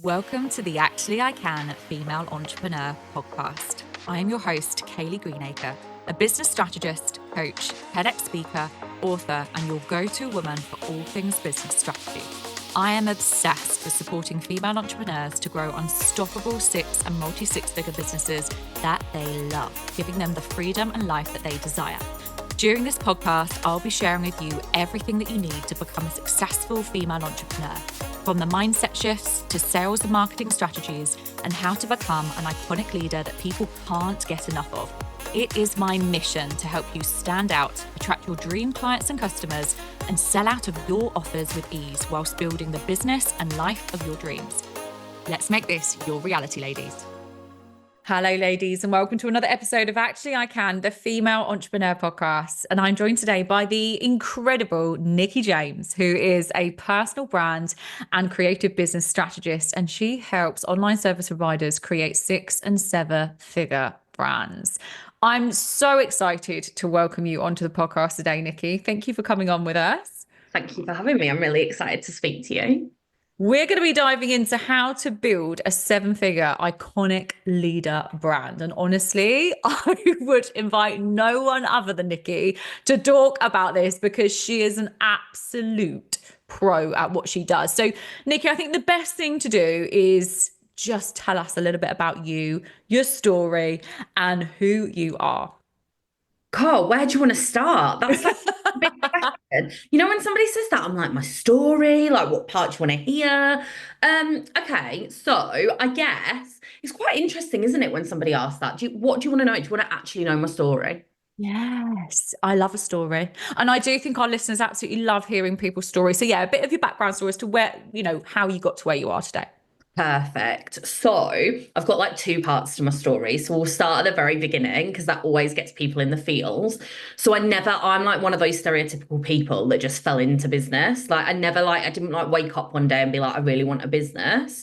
Welcome to the Actually I Can Female Entrepreneur podcast. I am your host, Kayleigh Greenacre, a business strategist, coach, TEDx speaker, author, and your go-to woman for all things business strategy. I am obsessed with supporting female entrepreneurs to grow unstoppable six and multi-six-figure businesses that they love, giving them the freedom and life that they desire. During this podcast, I'll be sharing with you everything that you need to become a successful female entrepreneur, from the mindset shifts to sales and marketing strategies, and how to become an iconic leader that people can't get enough of. It is my mission to help you stand out, attract your dream clients and customers, and sell out of your offers with ease whilst building the business and life of your dreams. Let's make this your reality, ladies. Hello, ladies, and welcome to another episode of Actually I Can, the Female Entrepreneur Podcast. And I'm joined today by the incredible Nicki James, who is a personal brand and creative business strategist. And she helps online service providers create 6- and 7-figure brands. I'm so excited to welcome you onto the podcast today, Nicki. Thank you for coming on with us. Thank you for having me. I'm really excited to speak to you. We're going to be diving into how to build a 7-figure iconic leader brand. And honestly, I would invite no one other than Nicki to talk about this because she is an absolute pro at what she does. So, Nicki, I think the best thing to do is just tell us a little bit about you, your story, and who you are. Carl, where do you want to start? That's like a big question. You know, when somebody says that, I'm like, my story, like what part do you want to hear? Okay, so I guess it's quite interesting, isn't it, when somebody asks that? What do you want to know? Do you want to actually know my story? Yes, I love a story. And I do think our listeners absolutely love hearing people's stories. So yeah, a bit of your background story as to where, how you got to where you are today. Perfect. So I've got like two parts to my story. So we'll start at the very beginning because that always gets people in the feels. So I'm like one of those stereotypical people that just fell into business. Like I didn't like wake up one day and be like, I really want a business.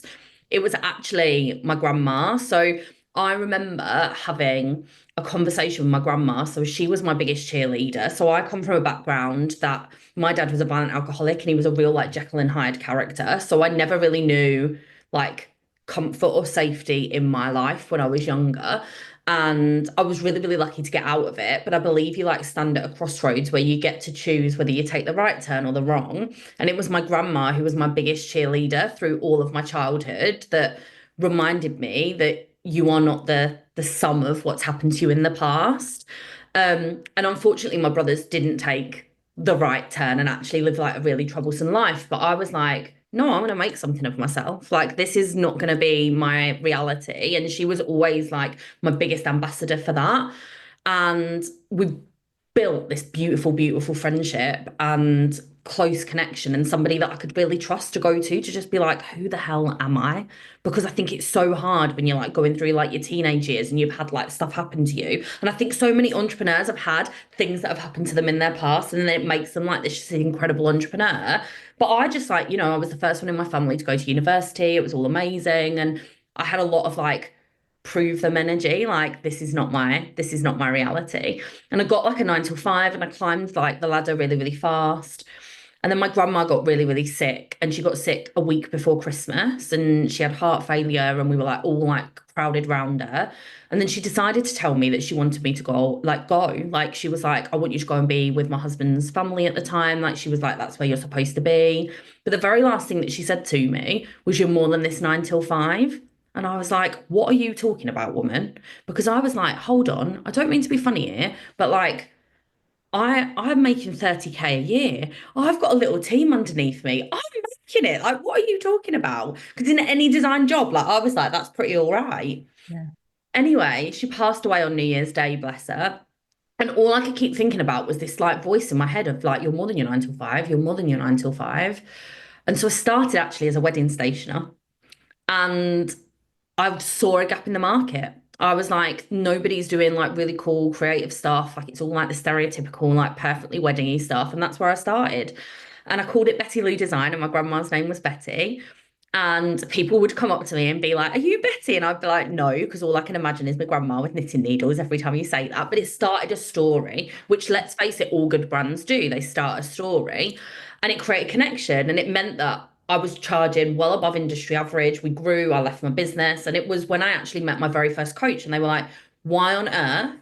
It was actually my grandma. So I remember having a conversation with my grandma. So she was my biggest cheerleader. So I come from a background that my dad was a violent alcoholic and he was a real like Jekyll and Hyde character. So I never really knew like comfort or safety in my life when I was younger. And I was really, really lucky to get out of it. But I believe you like stand at a crossroads where you get to choose whether you take the right turn or the wrong. And it was my grandma who was my biggest cheerleader through all of my childhood that reminded me that you are not the sum of what's happened to you in the past. And unfortunately, my brothers didn't take the right turn and actually live like a really troublesome life. But I was like, no, I'm going to make something of myself. Like, this is not going to be my reality. And she was always like my biggest ambassador for that. And we built this beautiful, beautiful friendship and close connection and somebody that I could really trust to go to just be like, who the hell am I? Because I think it's so hard when you're like going through like your teenage years and you've had like stuff happen to you. And I think so many entrepreneurs have had things that have happened to them in their past and then it makes them like this incredible entrepreneur. But I just like, I was the first one in my family to go to university. It was all amazing. And I had a lot of like prove them energy, like this is not my reality. And I got like a 9 to 5 and I climbed like the ladder really, really fast. And then my grandma got really, really sick and she got sick a week before Christmas and she had heart failure and we were like all like crowded round her. And then she decided to tell me that she wanted me to go. Like she was like, I want you to go and be with my husband's family at the time. Like she was like, that's where you're supposed to be. But the very last thing that she said to me was, you're more than this 9 till 5. And I was like, what are you talking about, woman? Because I was like, hold on, I don't mean to be funny here, but like I'm making 30K a year. I've got a little team underneath me. I'm making it. Like, what are you talking about? Because in any design job, like I was like, that's pretty all right. Yeah. Anyway, she passed away on New Year's Day, bless her. And all I could keep thinking about was this like voice in my head of like, you're more than your 9 till 5, you're more than your 9 till 5. And so I started actually as a wedding stationer. And I saw a gap in the market. I was like, nobody's doing like really cool creative stuff. Like it's all like the stereotypical, like perfectly weddingy stuff. And that's where I started. And I called it Betty Lou Design, and my grandma's name was Betty. And people would come up to me and be like, are you Betty? And I'd be like, no, because all I can imagine is my grandma with knitting needles every time you say that. But it started a story, which let's face it, all good brands do. They start a story and it created connection. And it meant that I was charging well above industry average. We grew, I left my business. And it was when I actually met my very first coach, and they were like, why on earth,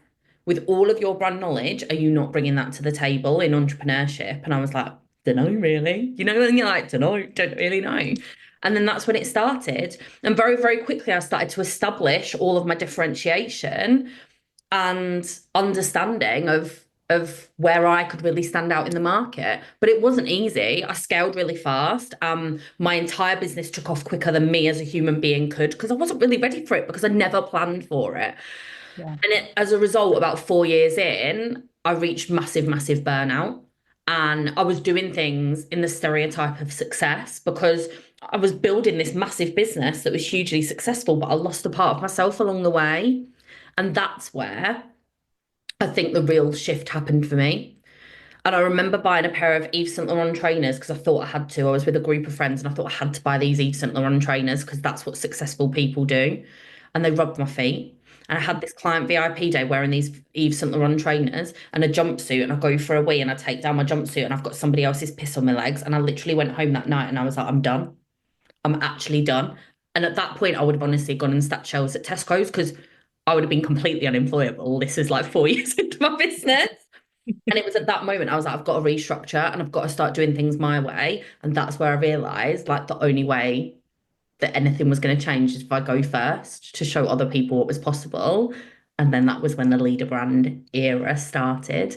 with all of your brand knowledge, are you not bringing that to the table in entrepreneurship? And I was like, don't know really. You know, and you're like, don't really know. And then that's when it started. And very, very quickly, I started to establish all of my differentiation and understanding of where I could really stand out in the market. But it wasn't easy. I scaled really fast. My entire business took off quicker than me as a human being could because I wasn't really ready for it because I never planned for it. Yeah. And as a result, about 4 years in, I reached massive, massive burnout. And I was doing things in the stereotype of success because I was building this massive business that was hugely successful, but I lost a part of myself along the way. And that's where I think the real shift happened for me. And I remember buying a pair of Yves Saint Laurent trainers because I thought I had to. I was with a group of friends and I thought I had to buy these Yves Saint Laurent trainers because that's what successful people do. And they rubbed my feet. And I had this client VIP day wearing these Yves Saint Laurent trainers and a jumpsuit. And I go for a wee and I take down my jumpsuit and I've got somebody else's piss on my legs. And I literally went home that night and I was like, I'm done. I'm actually done. And at that point, I would have honestly gone and stacked shelves at Tesco's because I would have been completely unemployable. This is like 4 years into my business. And it was at that moment I was like, I've got to restructure and I've got to start doing things my way. And that's where I realized like the only way that anything was going to change is if I go first to show other people what was possible. And then that was when the leader brand era started.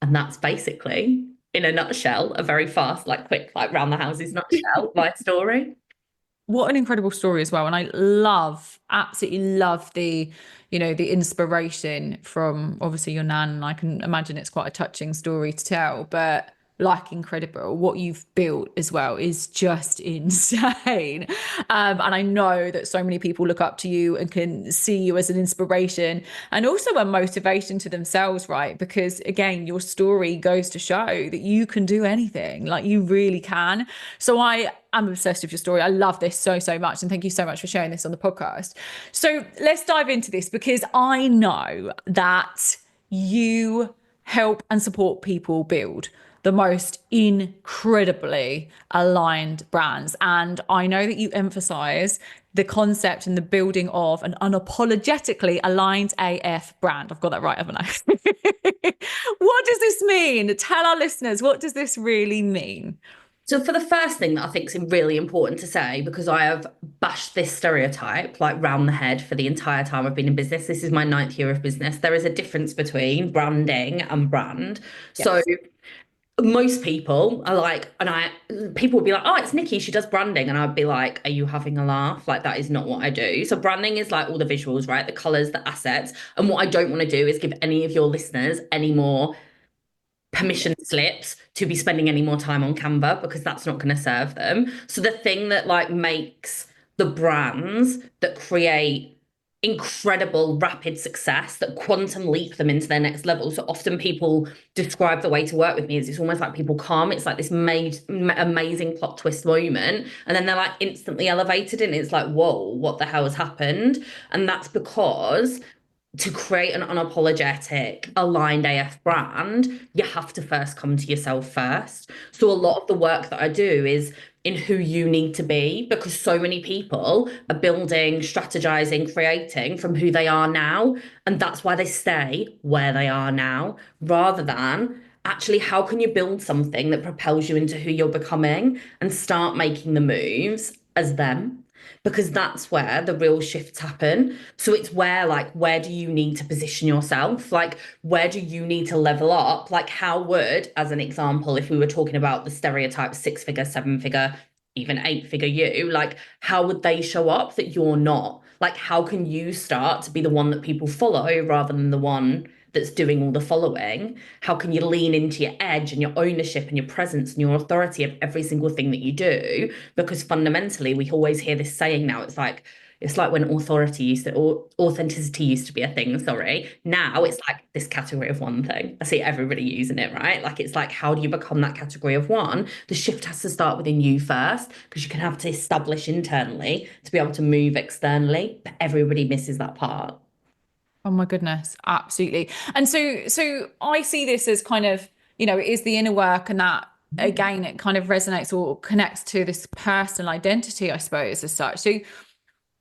And that's basically, in a nutshell, a very fast, like quick, like round the houses nutshell, my story. What an incredible story as well. And I absolutely love the inspiration from obviously your nan. And I can imagine it's quite a touching story to tell, but like incredible. What you've built as well is just insane. And I know that so many people look up to you and can see you as an inspiration and also a motivation to themselves, right? Because again, your story goes to show that you can do anything, like you really can. So I'm obsessed with your story. I love this so, so much. And thank you so much for sharing this on the podcast. So let's dive into this because I know that you help and support people build the most incredibly aligned brands. And I know that you emphasize the concept and the building of an unapologetically aligned AF brand. I've got that right, haven't I? What does this mean? Tell our listeners, what does this really mean? So for the first thing that I think is really important to say, because I have bashed this stereotype like round the head for the entire time I've been in business. This is my ninth year of business. There is a difference between branding and brand. So Yes. most people are like, people would be like, oh, it's Nicki, she does branding. And I'd be like, are you having a laugh? Like, that is not what I do. So branding is like all the visuals, right? The colors, the assets. And what I don't want to do is give any of your listeners any more permission slips to be spending any more time on Canva because that's not going to serve them. So the thing that like makes the brands that create incredible rapid success that quantum leap them into their next level. So often people describe the way to work with me as it's almost like people calm. It's like this amazing plot twist moment. And then they're like instantly elevated and it's like, whoa, what the hell has happened? And that's because to create an unapologetic, aligned AF brand, you have to first come to yourself first. So a lot of the work that I do is in who you need to be because so many people are building, strategizing, creating from who they are now. And that's why they stay where they are now, rather than actually how can you build something that propels you into who you're becoming and start making the moves as them because that's where the real shifts happen. So it's where, like, where do you need to position yourself? Like, where do you need to level up? Like, how would, as an example, if we were talking about the stereotype 6 figure, 7 figure, even 8 figure you, like, how would they show up that you're not? Like, how can you start to be the one that people follow rather than the one that's doing all the following? How can you lean into your edge and your ownership and your presence and your authority of every single thing that you do? Because fundamentally, we always hear this saying now. It's like when authority used to, or authenticity used to be a thing, sorry. Now it's like this category of one thing. I see everybody using it, right? Like it's like, how do you become that category of one? The shift has to start within you first, because you can have to establish internally to be able to move externally. But everybody misses that part. Oh my goodness, absolutely. And so I see this as kind of, it is the inner work and that again, it kind of resonates or connects to this personal identity, I suppose, as such. So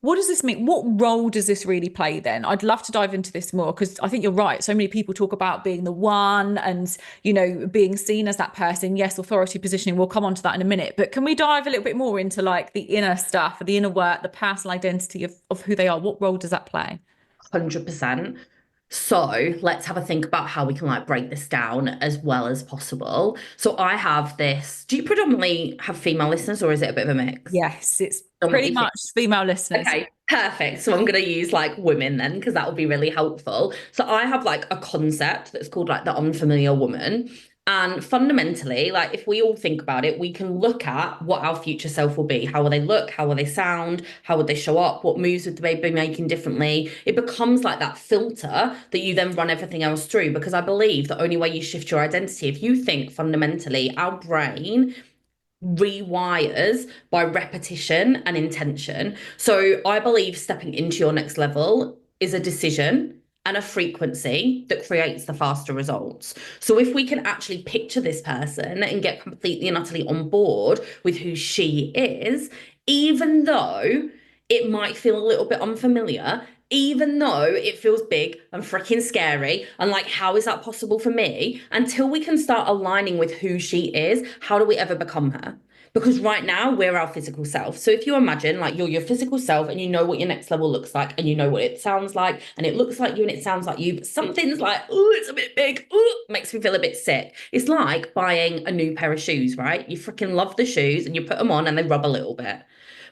what does this mean? What role does this really play then? I'd love to dive into this more because I think you're right. So many people talk about being the one and, being seen as that person. Yes, authority positioning. We'll come on to that in a minute. But can we dive a little bit more into like the inner stuff, the inner work, the personal identity of who they are? What role does that play? 100%. So let's have a think about how we can like break this down as well as possible. So I have this. Do you predominantly have female listeners or is it a bit of a mix? Yes, it's pretty Predominantly much female listeners. Okay, perfect. So I'm going to use like women then because that will be really helpful. So I have like a concept that's called like the unfamiliar woman. And fundamentally, like if we all think about it, we can look at what our future self will be. How will they look? How will they sound? How would they show up? What moves would they be making differently? It becomes like that filter that you then run everything else through. Because I believe the only way you shift your identity, if you think fundamentally, our brain rewires by repetition and intention. So I believe stepping into your next level is a decision and a frequency that creates the faster results. So if we can actually picture this person and get completely and utterly on board with who she is, even though it might feel a little bit unfamiliar, even though it feels big and freaking scary, and like, how is that possible for me? Until we can start aligning with who she is, how do we ever become her? Because right now we're our physical self. So if you imagine like you're your physical self and you know what your next level looks like and you know what it sounds like and it looks like you and it sounds like you, but something's like, oh, it's a bit big, oh, makes me feel a bit sick. It's like buying a new pair of shoes, right? You freaking love the shoes and you put them on and they rub a little bit.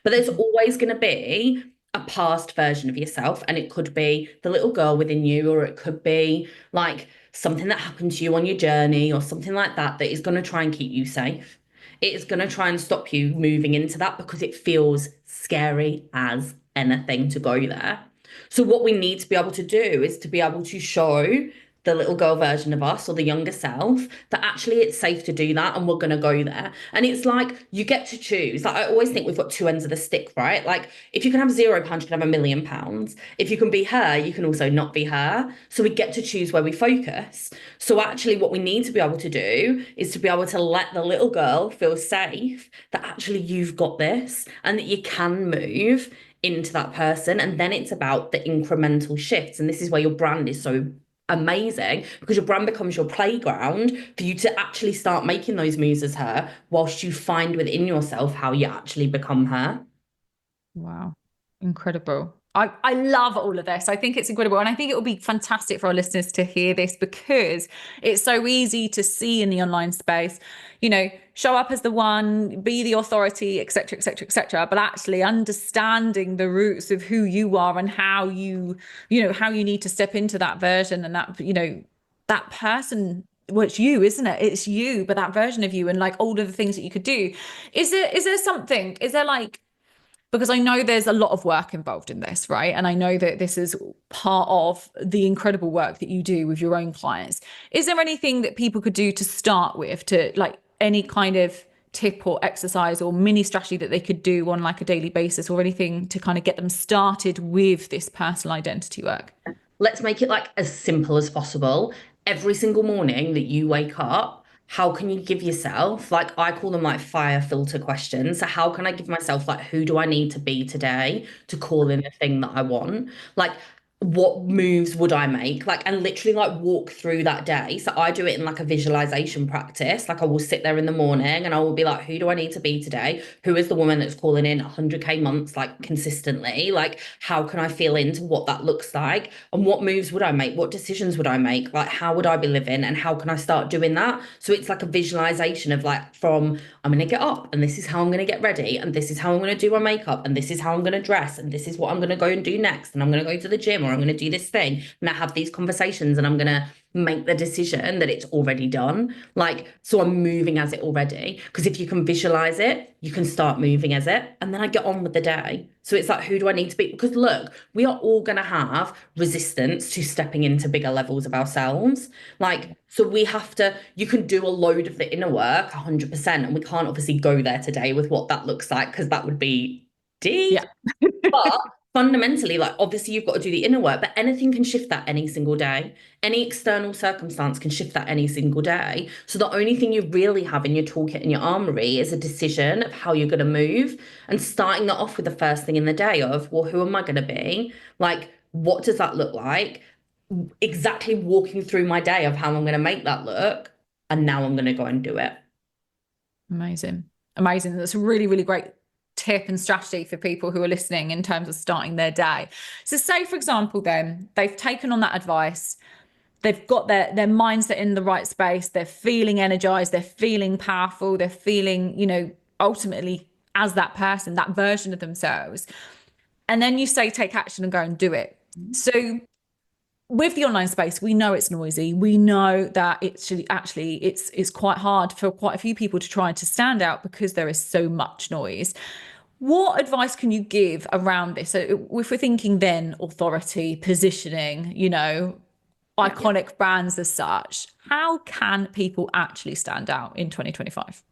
But there's always going to be a past version of yourself, and it could be the little girl within you, or it could be like something that happened to you on your journey, or something like that, that is going to try and keep you safe. It is going to try and stop you moving into that because it feels scary as anything to go there. So, what we need to be able to do is to be able to show the little girl version of us or the younger self that actually it's safe to do that and we're going to go there. And it's like you get to choose. Like I always think we've got two ends of the stick, right? Like if you can have £0, you can have £1,000,000. If you can be her, you can also not be her. So we get to choose where we focus. So actually what we need to be able to do is to be able to let the little girl feel safe that actually you've got this and that you can move into that person. And then it's about the incremental shifts. And this is where your brand is so amazing because your brand becomes your playground for you to actually start making those moves as her whilst you find within yourself how you actually become her. Wow. Incredible. I love all of this. I think it's incredible. And I think it will be fantastic for our listeners to hear this because it's so easy to see in the online space, show up as the one, be the authority, etc., etc., etc. But actually understanding the roots of who you are and how how you need to step into that version and that person. Well, it's you, isn't it? It's you, but that version of you and like all of the things that you could do. Is there like, because I know there's a lot of work involved in this, right? And I know that this is part of the incredible work that you do with your own clients. Is there anything that people could do to start with, to like any kind of tip or exercise or mini strategy that they could do on like a daily basis or anything to kind of get them started with this personal identity work? Let's make it like as simple as possible. Every single morning that you wake up, how can you give yourself, like I call them like fire filter questions. So how can I give myself like who do I need to be today to call in the thing that I want? Like what moves would I make? Like, and literally like walk through that day. So I do it in like a visualization practice. Like I will sit there in the morning and I will be like, who do I need to be today? Who is the woman that's calling in 100K months, like consistently? Like, how can I feel into what that looks like? And what moves would I make? What decisions would I make? Like, how would I be living? And how can I start doing that? So it's like a visualization of like, from I'm going to get up and this is how I'm going to get ready. And this is how I'm going to do my makeup. And this is how I'm going to dress. And this is what I'm going to go and do next. And I'm going to go to the gym, or I'm going to do this thing and I have these conversations and I'm going to make the decision that it's already done. Like, so I'm moving as it already. Because if you can visualize it, you can start moving as it. And then I get on with the day. So it's like, who do I need to be? Because look, we are all going to have resistance to stepping into bigger levels of ourselves. Like, so we have to, you can do a load of the inner work 100%. And we can't obviously go there today with what that looks like because that would be deep. Yeah. But fundamentally, like obviously you've got to do the inner work, but anything can shift that any single day. Any external circumstance can shift that any single day. So the only thing you really have in your toolkit and your armory is a decision of how you're going to move, and starting that off with the first thing in the day of, well, who am I going to be? Like, what does that look like? Exactly walking through my day of how I'm going to make that look. And now I'm going to go and do it. Amazing. Amazing. That's a really, really great tip and strategy for people who are listening in terms of starting their day. So say, for example, then they've taken on that advice. They've got their mindset in the right space. They're feeling energized. They're feeling powerful. They're feeling, ultimately as that person, that version of themselves. And then you say, take action and go and do it. So with the online space, we know it's noisy. We know that it's quite hard for quite a few people to try to stand out because there is so much noise. What advice can you give around this? So if we're thinking then authority, positioning, iconic brands as such, how can people actually stand out in 2025?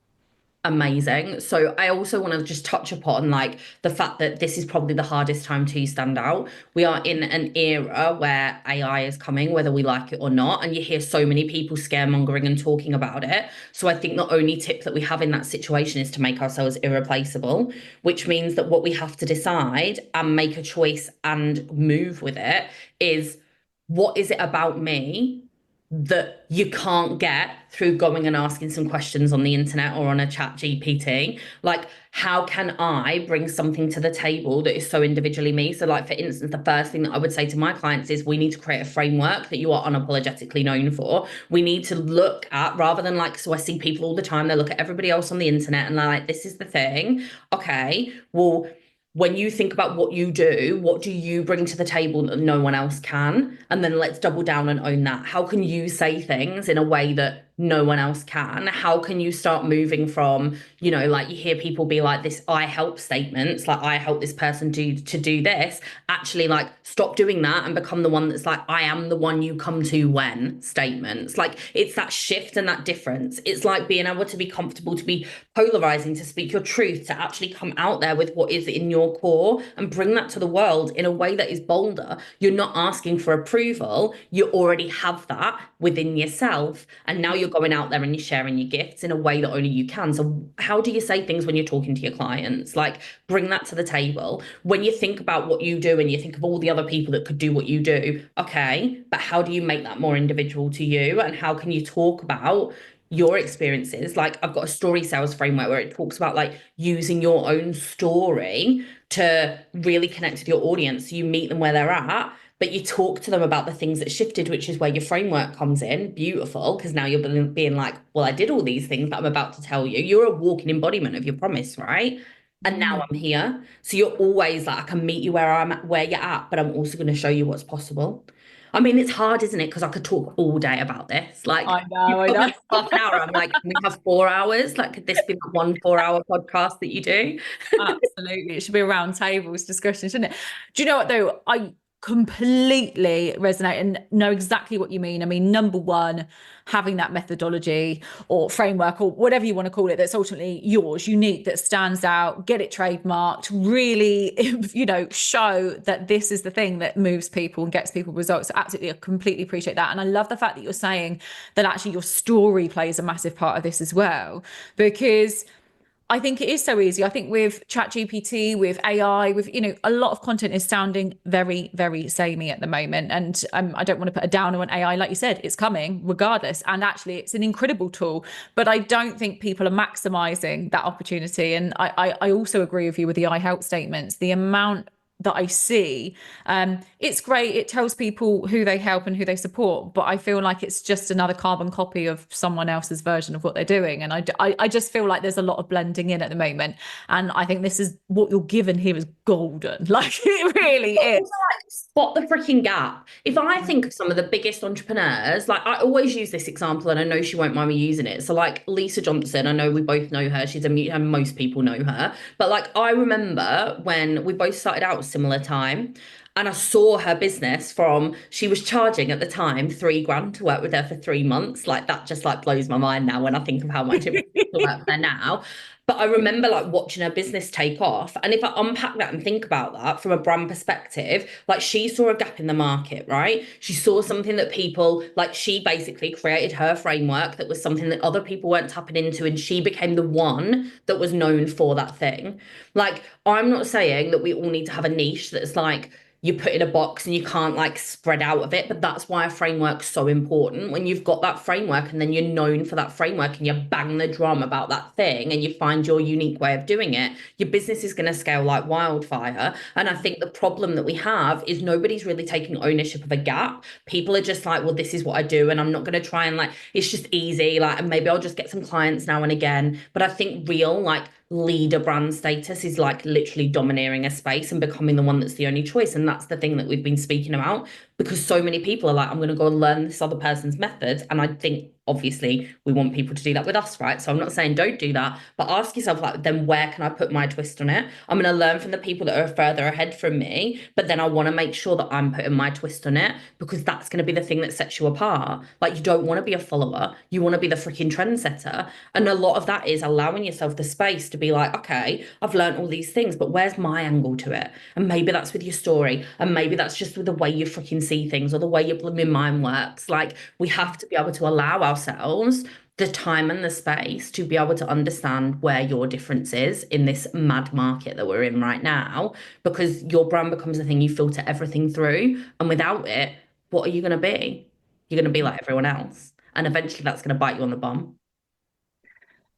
Amazing. So I also want to just touch upon like the fact that this is probably the hardest time to stand out. We are in an era where AI is coming, whether we like it or not, and you hear so many people scaremongering and talking about it. So I think the only tip that we have in that situation is to make ourselves irreplaceable, which means that what we have to decide and make a choice and move with it is, what is it about me that you can't get through going and asking some questions on the internet or on a chat GPT? Like, how can I bring something to the table that is so individually me? So like, for instance, the first thing that I would say to my clients is, we need to create a framework that you are unapologetically known for. We need to look at, rather than like, so I see people all the time, they look at everybody else on the internet and they're like, this is the thing. Okay, well, when you think about what you do, what do you bring to the table that no one else can? And then let's double down and own that. How can you say things in a way that no one else can? How can you start moving from, like you hear people be like, this I help statements, like I help this person to do this. Actually, like, stop doing that and become the one that's like, I am the one you come to when statements. Like, it's that shift and that difference. It's like being able to be comfortable, to be polarizing, to speak your truth, to actually come out there with what is in your core and bring that to the world in a way that is bolder. You're not asking for approval. You already have that within yourself. And now you're going out there and you're sharing your gifts in a way that only you can. So how do you say things when you're talking to your clients? Like, bring that to the table. When you think about what you do and you think of all the other people that could do what you do, okay, but how do you make that more individual to you? And how can you talk about your experiences? Like, I've got a story sales framework where it talks about like using your own story to really connect with your audience. So you meet them where they're at, but you talk to them about the things that shifted, which is where your framework comes in. Beautiful, because now you're being like, well, I did all these things that I'm about to tell you. You're a walking embodiment of your promise, right? And now I'm here. So you're always like, I can meet you where you're at, but I'm also going to show you what's possible. I mean, it's hard, isn't it? Because I could talk all day about this. Like, I you know, I put me know. on half an hour, I'm like, can we have 4 hours? Like, could this be the 1 4 hour podcast that you do? Absolutely. It should be a round tables discussion, shouldn't it? Do you know what though? I completely resonate and know exactly what you mean. I mean, number one, having that methodology or framework or whatever you want to call it, that's ultimately yours, unique, that stands out, get it trademarked, really, show that this is the thing that moves people and gets people results. So absolutely, I completely appreciate that. And I love the fact that you're saying that actually your story plays a massive part of this as well, because I think it is so easy. I think with ChatGPT, with AI, with, a lot of content is sounding very, very samey at the moment. And I don't want to put a downer on AI. Like you said, it's coming regardless. And actually, it's an incredible tool. But I don't think people are maximizing that opportunity. And I also agree with you with the I help statements. The amount that I see, it's great. It tells people who they help and who they support, but I feel like it's just another carbon copy of someone else's version of what they're doing. And I just feel like there's a lot of blending in at the moment. And I think this is what you're given here is golden. Like, it really is. Also, like, spot the freaking gap. If I think of some of the biggest entrepreneurs, like I always use this example, and I know she won't mind me using it. So, like Lisa Johnson, I know we both know her. She's and most people know her. But like, I remember when we both started out at a similar time. And I saw her business from, she was charging at the time 3 grand to work with her for 3 months. Like that just like blows my mind now when I think of how much it was to work there now. But I remember like watching her business take off. And if I unpack that and think about that from a brand perspective, like she saw a gap in the market, right? She saw something that people, like she basically created her framework that was something that other people weren't tapping into. And she became the one that was known for that thing. Like, I'm not saying that we all need to have a niche that's like, you put in a box and you can't like spread out of it. But that's why a framework's so important. When you've got that framework and then you're known for that framework and you bang the drum about that thing and you find your unique way of doing it, your business is going to scale like wildfire. And I think the problem that we have is nobody's really taking ownership of a gap. People are just like, well, this is what I do. And I'm not going to try and like, it's just easy. Like, and maybe I'll just get some clients now and again. But I think real like leader brand status is like literally domineering a space and becoming the one that's the only choice. And that's the thing that we've been speaking about, because so many people are like, I'm going to go and learn this other person's methods. And I think obviously we want people to do that with us, right? So I'm not saying don't do that, but ask yourself like, then where can I put my twist on it? I'm going to learn from the people that are further ahead from me, but then I want to make sure that I'm putting my twist on it, because that's going to be the thing that sets you apart. Like, you don't want to be a follower, you want to be the freaking trendsetter. And a lot of that is allowing yourself the space to be like, okay, I've learned all these things, but where's my angle to it? And maybe that's with your story, and maybe that's just with the way you freaking see things or the way your blooming mind works. Like, we have to be able to allow ourselves the time and the space to be able to understand where your difference is in this mad market that we're in right now, because your brand becomes the thing you filter everything through. And without it, what are you going to be? You're going to be like everyone else. And eventually that's going to bite you on the bum.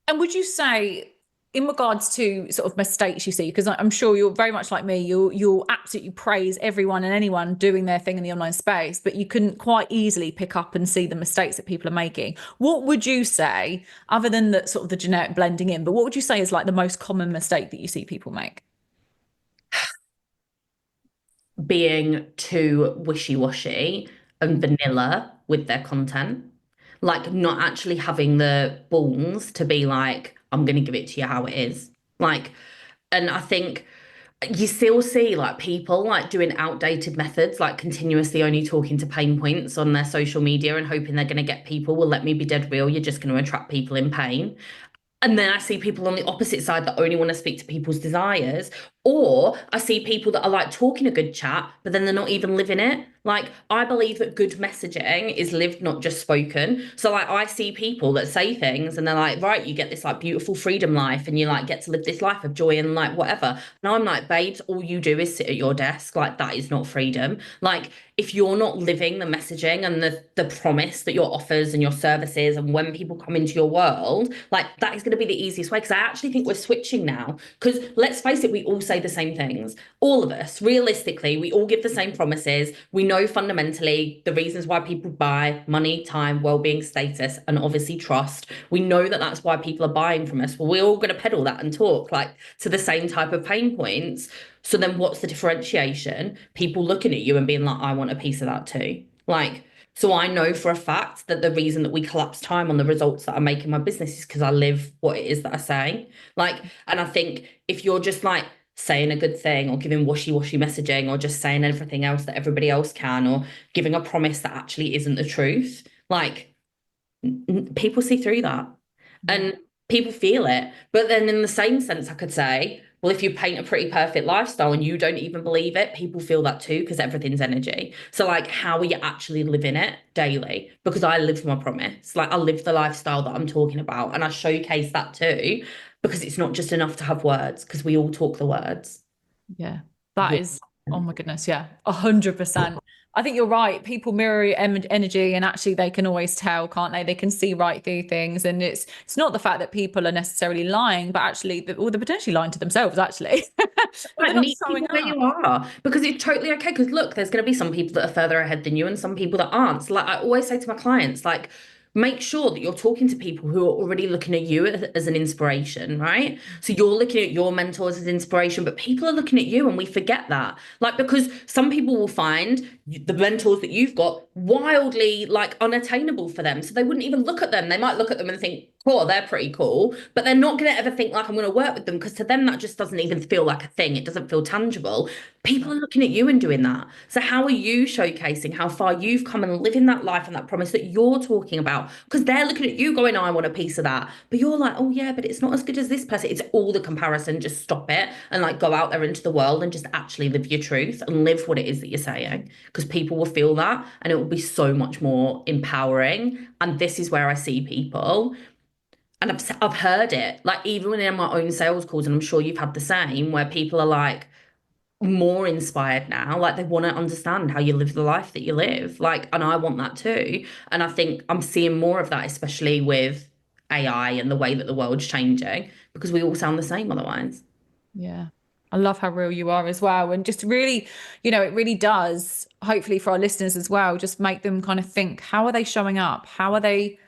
And would you say, in regards to sort of mistakes you see, because I'm sure you're very much like me, you'll absolutely praise everyone and anyone doing their thing in the online space, but you can quite easily pick up and see the mistakes that people are making. What would you say, other than the sort of the generic blending in, but what would you say is like the most common mistake that you see people make? Being too wishy-washy and vanilla with their content. Like, not actually having the balls to be like, I'm going to give it to you how it is. Like, and I think you still see like people like doing outdated methods, like continuously only talking to pain points on their social media and hoping they're going to get people. Well, let me be dead real. You're just going to attract people in pain. And then I see people on the opposite side that only want to speak to people's desires. Or I see people that are like talking a good chat, but then they're not even living it. Like, I believe that good messaging is lived, not just spoken. So like, I see people that say things and they're like, right, you get this like beautiful freedom life and you like get to live this life of joy and like whatever. And I'm like, babes, all you do is sit at your desk. Like, that is not freedom. Like, if you're not living the messaging and the promise that your offers and your services, and when people come into your world, like, that is going to be the easiest way. Because I actually think we're switching now. Because let's face it, we all say the same things. All of us, realistically, we all give the same promises. We know fundamentally the reasons why people buy: money, time, well-being, status, and obviously trust. We know that that's why people are buying from us. Well, we're all going to peddle that and talk like to the same type of pain points. So then what's the differentiation? People looking at you and being like, I want a piece of that too. Like, so I know for a fact that the reason that we collapse time on the results that I make in my business is because I live what it is that I say. Like, and I think if you're just like saying a good thing or giving washy-washy messaging or just saying everything else that everybody else can, or giving a promise that actually isn't the truth, like, people see through that and people feel it. But then in the same sense, I could say, well, if you paint a pretty perfect lifestyle and you don't even believe it, people feel that too, because everything's energy. So like, how are you actually living it daily? Because I live my promise. Like, I live the lifestyle that I'm talking about, and I showcase that too, because it's not just enough to have words, because we all talk the words. Yeah, that is, oh my goodness, yeah, 100%. I think you're right. People mirror your energy, and actually they can always tell, can't they? They can see right through things. And it's not the fact that people are necessarily lying, but actually, or they're potentially lying to themselves, actually. But Like, they're not meet showing people where up. you are, because it's totally okay. Because look, there's going to be some people that are further ahead than you and some people that aren't. So like, I always say to my clients, like, make sure that you're talking to people who are already looking at you as an inspiration, right? So you're looking at your mentors as inspiration, but people are looking at you, and we forget that. Like, because some people will find the mentors that you've got wildly like unattainable for them. So they wouldn't even look at them. They might look at them and think, cool, they're pretty cool, but they're not going to ever think like I'm going to work with them, because to them that just doesn't even feel like a thing. It doesn't feel tangible. People are looking at you and doing that. So how are you showcasing how far you've come and living that life and that promise that you're talking about? Because they're looking at you going, I want a piece of that. But you're like, oh yeah, but it's not as good as this person. It's all the comparison. Just stop it and like go out there into the world and just actually live your truth and live what it is that you're saying. Because people will feel that and it will be so much more empowering. And this is where I see people. And I've heard it, like even in my own sales calls, and I'm sure you've had the same, where people are like more inspired now, like they want to understand how you live the life that you live. Like, and I want that too. And I think I'm seeing more of that, especially with AI and the way that the world's changing, because we all sound the same otherwise. Yeah. I love how real you are as well. And just really, it really does, hopefully for our listeners as well, just make them kind of think, how are they showing up? How are they,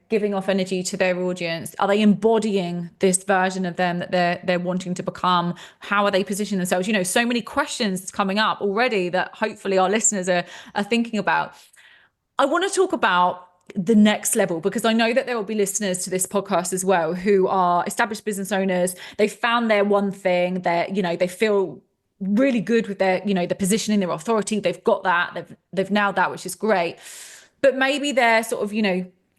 giving off energy to their audience? Are they embodying this version of them that they're wanting to become? How are they positioning themselves? So many questions coming up already that hopefully our listeners are thinking about. I want to talk about the next level, because I know that there will be listeners to this podcast as well who are established business owners. They found their one thing that, they feel really good with their, the positioning, their authority. They've got that, they've nailed that, which is great. But maybe they're sort of,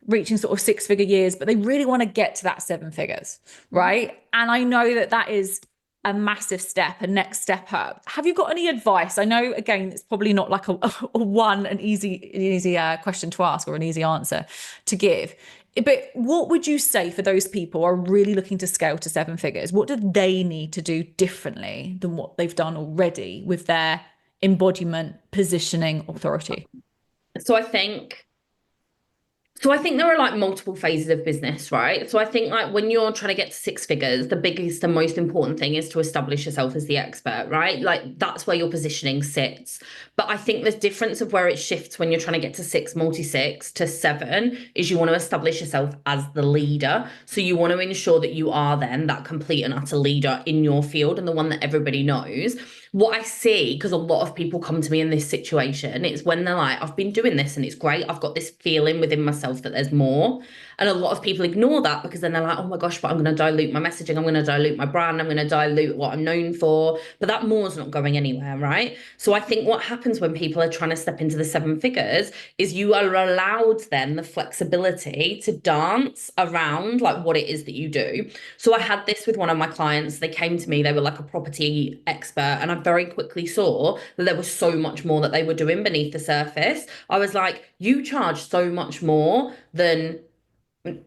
reaching sort of 6-figure years, but they really want to get to that 7 figures, right? And I know that that is a massive step, a next step up. Have you got any advice? I know, again, it's probably not like an easy question to ask or an easy answer to give. But what would you say for those people who are really looking to scale to 7 figures? What do they need to do differently than what they've done already with their embodiment, positioning, authority? So I think So I think there are like multiple phases of business, right? So I think like when you're trying to get to 6 figures, the biggest and most important thing is to establish yourself as the expert, right? Like that's where your positioning sits. But I think the difference of where it shifts when you're trying to get to multi-six to 7 is you want to establish yourself as the leader. So you want to ensure that you are then that complete and utter leader in your field and the one that everybody knows. What I see, because a lot of people come to me in this situation, it's when they're like, I've been doing this and it's great. I've got this feeling within myself that there's more. And a lot of people ignore that because then they're like, oh my gosh, but I'm going to dilute my messaging. I'm going to dilute my brand. I'm going to dilute what I'm known for. But that more's not going anywhere, right? So I think what happens when people are trying to step into the 7 figures is you are allowed then the flexibility to dance around like what it is that you do. So I had this with one of my clients. They came to me, they were like a property expert, and I very quickly saw that there was so much more that they were doing beneath the surface. I was like, you charge so much more than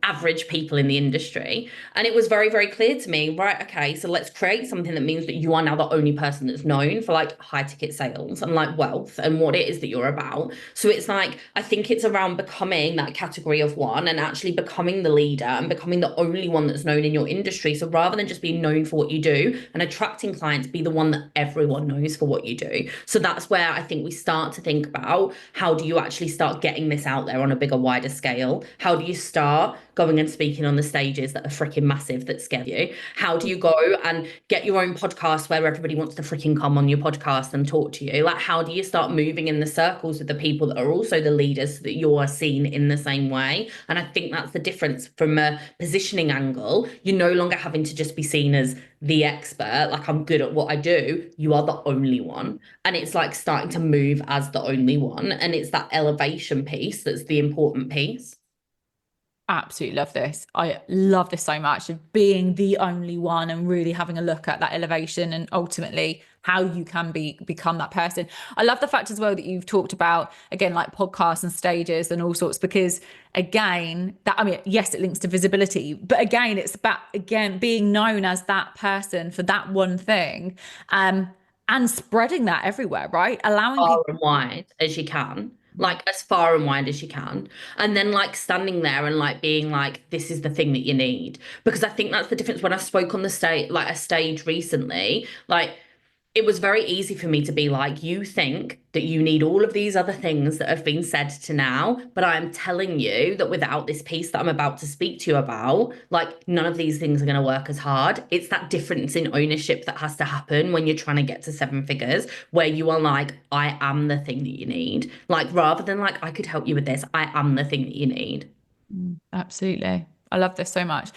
average people in the industry. And it was very, very clear to me, right, okay, so let's create something that means that you are now the only person that's known for like high ticket sales and like wealth and what it is that you're about. So it's like, I think it's around becoming that category of one and actually becoming the leader and becoming the only one that's known in your industry. So rather than just being known for what you do and attracting clients, be the one that everyone knows for what you do. So that's where I think we start to think about, how do you actually start getting this out there on a bigger, wider scale? How do you start going and speaking on the stages that are freaking massive that scare you? How do you go and get your own podcast where everybody wants to freaking come on your podcast and talk to you? Like, how do you start moving in the circles with the people that are also the leaders so that you are seen in the same way? And I think that's the difference from a positioning angle. You're no longer having to just be seen as the expert, like I'm good at what I do. You are the only one. And it's like starting to move as the only one. And it's that elevation piece that's the important piece. Absolutely love this. I love this so much, of being the only one and really having a look at that elevation and ultimately how you can become that person. I love the fact as well that you've talked about, again, like podcasts and stages and all sorts, because again, that, I mean, yes, it links to visibility, but again, it's about, again, being known as that person for that one thing, and spreading that everywhere, right? Allowing Far people and wide as you can, like as far and wide as you can, and then like standing there and like being like, this is the thing that you need. Because I think that's the difference. When I spoke on the stage, like a stage recently, like it was very easy for me to be like, you think that you need all of these other things that have been said to now, but I'm telling you that without this piece that I'm about to speak to you about, like none of these things are going to work as hard. It's that difference in ownership that has to happen when you're trying to get to 7 figures, where you are like, I am the thing that you need. Like rather than like, I could help you with this, I am the thing that you need. Absolutely. I love this so much.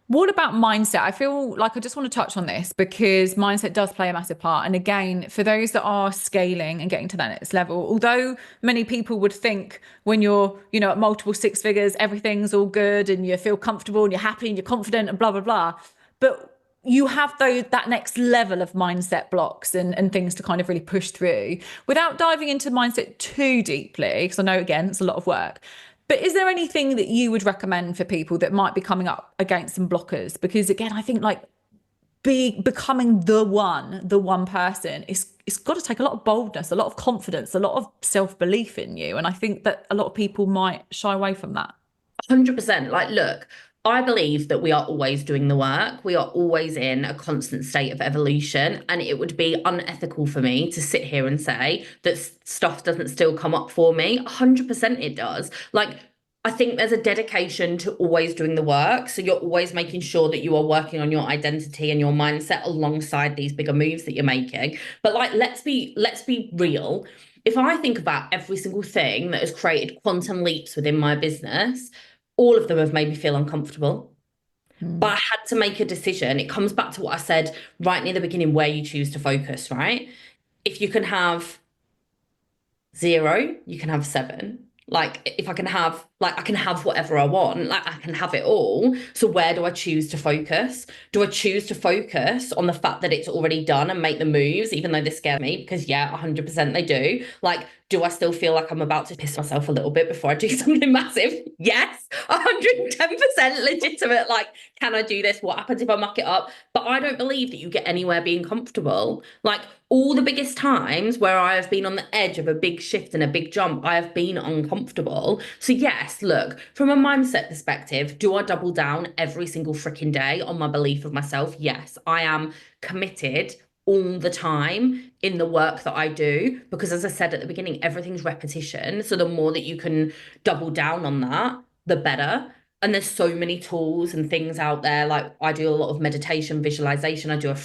What about mindset? I feel like I just want to touch on this because mindset does play a massive part. And again, for those that are scaling and getting to that next level, although many people would think when you're, at multiple six figures, everything's all good and you feel comfortable and you're happy and you're confident and blah, blah, blah. But you have that next level of mindset blocks and things to kind of really push through without diving into mindset too deeply, because I know, again, it's a lot of work. But is there anything that you would recommend for people that might be coming up against some blockers? Because again, I think like becoming the one person, it's got to take a lot of boldness, a lot of confidence, a lot of self-belief in you. And I think that a lot of people might shy away from that. 100%. Like, look, I believe that we are always doing the work. We are always in a constant state of evolution. And it would be unethical for me to sit here and say that stuff doesn't still come up for me. 100% it does. Like, I think there's a dedication to always doing the work. So you're always making sure that you are working on your identity and your mindset alongside these bigger moves that you're making. But like, let's be real. If I think about every single thing that has created quantum leaps within my business, all of them have made me feel uncomfortable. But I had to make a decision. It comes back to what I said right near the beginning, where you choose to focus, right? If you can have 0, you can have 7. Like, if I can have, like, I can have whatever I want, like, I can have it all. So where do I choose to focus? Do I choose to focus on the fact that it's already done and make the moves, even though they scare me? Because yeah, 100% they do. Like, do I still feel like I'm about to piss myself a little bit before I do something massive? Yes, 110% legitimate. Like, can I do this? What happens if I muck it up? But I don't believe that you get anywhere being comfortable. Like, all the biggest times where I have been on the edge of a big shift and a big jump, I have been uncomfortable. So yes, look, from a mindset perspective, do I double down every single freaking day on my belief of myself? Yes, I am committed all the time in the work that I do, because as I said at the beginning, everything's repetition. So the more that you can double down on that, the better. And there's so many tools and things out there. Like, I do a lot of meditation, visualization. I do a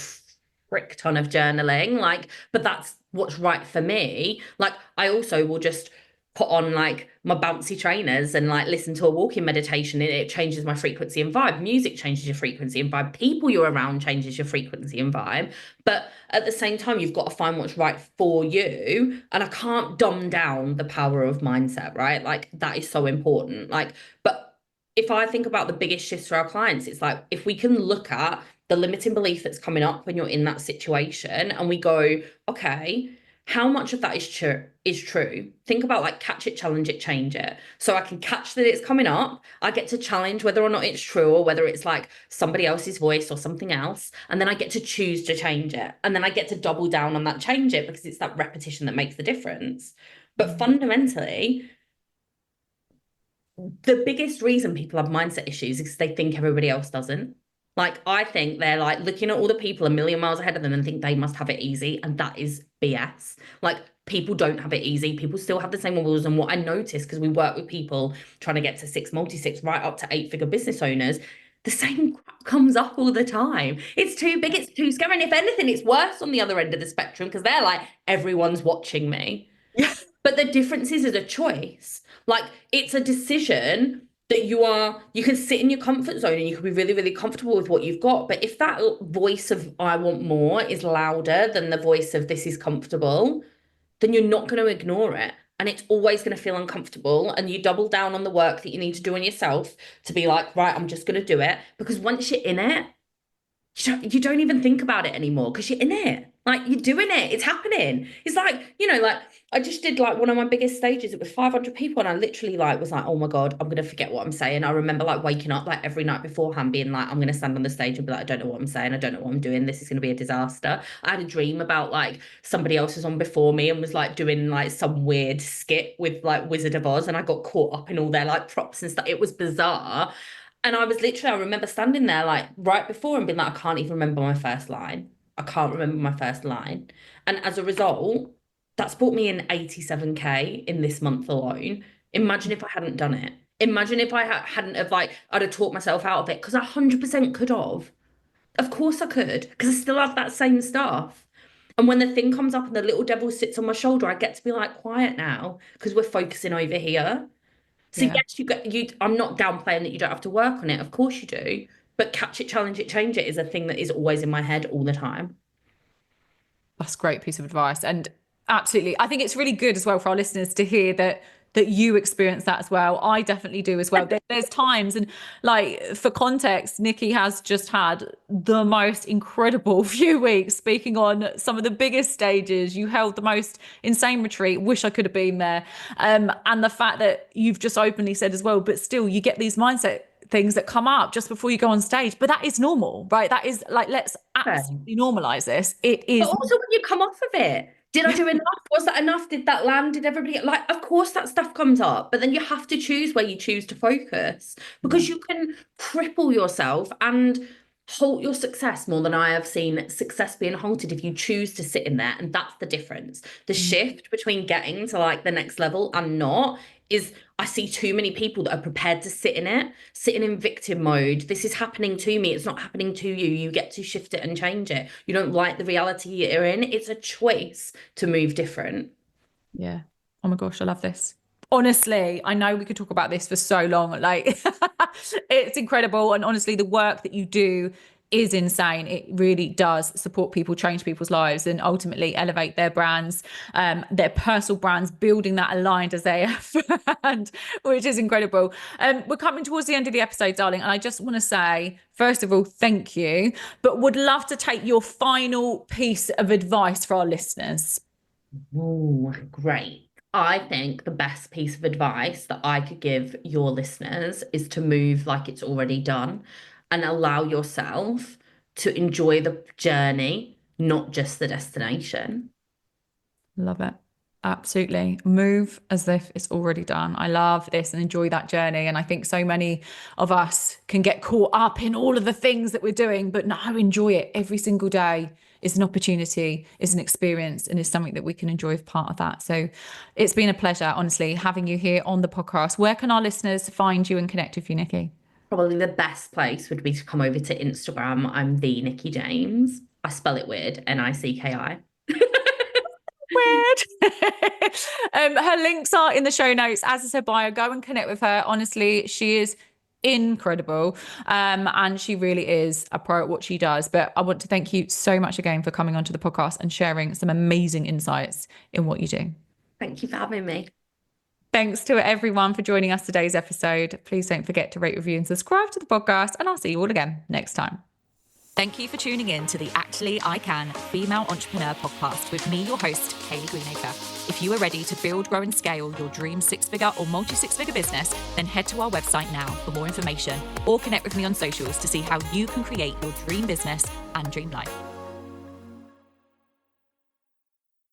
frick ton of journaling, like, but that's what's right for me. Like, I also will just put on like my bouncy trainers and like listen to a walking meditation, and it changes my frequency and vibe. Music changes your frequency and vibe. People you're around changes your frequency and vibe. But at the same time, you've got to find what's right for you. And I can't dumb down the power of mindset, right? Like, that is so important. Like, but if I think about the biggest shifts for our clients, it's like, if we can look at the limiting belief that's coming up when you're in that situation, and we go, okay, how much of that is true? Think about like catch it, challenge it, change it. So I can catch that it's coming up. I get to challenge whether or not it's true, or whether it's like somebody else's voice or something else. And then I get to choose to change it. And then I get to double down on that, change it, because it's that repetition that makes the difference. But fundamentally, the biggest reason people have mindset issues is they think everybody else doesn't. Like, I think they're like looking at all the people a million miles ahead of them and think they must have it easy. And that is BS. Like, people don't have it easy. People still have the same rules. And what I notice, because we work with people trying to get to 6, multi-6, right up to 8-figure business owners, the same crap comes up all the time. It's too big, it's too scary. And if anything, it's worse on the other end of the spectrum, because they're like, everyone's watching me. Yeah. But the difference is a choice. Like, it's a decision that you can sit in your comfort zone and you can be really, really comfortable with what you've got. But if that voice of I want more is louder than the voice of this is comfortable, then you're not going to ignore it. And it's always going to feel uncomfortable. And you double down on the work that you need to do on yourself to be like, right, I'm just going to do it. Because once you're in it, you don't even think about it anymore, because you're in it. Like, you're doing it. It's happening. It's like, like, I just did like one of my biggest stages. It was 500 people. And I literally like was like, oh my God, I'm going to forget what I'm saying. I remember like waking up like every night beforehand being like, I'm going to stand on the stage and be like, I don't know what I'm saying. I don't know what I'm doing. This is going to be a disaster. I had a dream about like somebody else was on before me and was like doing like some weird skit with like Wizard of Oz. And I got caught up in all their like props and stuff. It was bizarre. And I remember standing there like right before and being like, I can't even remember my first line. I can't remember my first line. And as a result, that's brought me in 87K in this month alone. Imagine if I hadn't done it. Imagine if I hadn't have like, I'd have taught myself out of it, because I 100% could have. Of course I could, because I still have that same stuff. And when the thing comes up and the little devil sits on my shoulder, I get to be like, quiet now, because we're focusing over here. So yes, I'm not downplaying that you don't have to work on it. Of course you do. But catch it, challenge it, change it is a thing that is always in my head all the time. That's a great piece of advice. And absolutely, I think it's really good as well for our listeners to hear that you experience that as well. I definitely do as well. There's times, and like for context, Nicki has just had the most incredible few weeks speaking on some of the biggest stages. You held the most insane retreat. Wish I could have been there. And the fact that you've just openly said as well, but still you get these mindset things that come up just before you go on stage, but that is normal, right? That is like, let's absolutely normalize this. It is. But also when you come off of it, did I do enough? Was that enough? Did that land? Did everybody like, of course that stuff comes up, but then you have to choose where you choose to focus, because you can cripple yourself and halt your success more than I have seen success being halted if you choose to sit in there. And that's the difference. The shift between getting to like the next level and not is, I see too many people that are prepared to sit in it, sitting in victim mode. This is happening to me. It's not happening to you. You get to shift it and change it. You don't like the reality you're in. It's a choice to move different. Yeah. Oh my gosh, I love this. Honestly, I know we could talk about this for so long. Like, it's incredible. And honestly, the work that you do is insane. It really does support people, change people's lives, and ultimately elevate their brands, their personal brands, building that aligned as they have, which is incredible. We're coming towards the end of the episode, darling, and I just want to say, first of all, thank you, but would love to take your final piece of advice for our listeners. Oh, great. I think the best piece of advice that I could give your listeners is to move like it's already done and allow yourself to enjoy the journey, not just the destination. Love it. Absolutely. Move as if it's already done. I love this, and enjoy that journey. And I think so many of us can get caught up in all of the things that we're doing, but no, enjoy it. Every single day is an opportunity, is an experience, and is something that we can enjoy as part of that. So it's been a pleasure, honestly, having you here on the podcast. Where can our listeners find you and connect with you, Nicki? Probably the best place would be to come over to Instagram. I'm the Nicki James. I spell it weird, Nicki. Weird. Her links are in the show notes, as is her bio. Go and connect with her. Honestly, she is incredible, and she really is a pro at what she does. But I want to thank you so much again for coming onto the podcast and sharing some amazing insights in what you do. Thank you for having me. Thanks to everyone for joining us today's episode. Please don't forget to rate, review, and subscribe to the podcast, and I'll see you all again next time. Thank you for tuning in to the Actually I Can Female Entrepreneur Podcast with me, your host, Kayleigh Greenacre. If you are ready to build, grow, and scale your dream six-figure or multi-six-figure business, then head to our website now for more information, or connect with me on socials to see how you can create your dream business and dream life.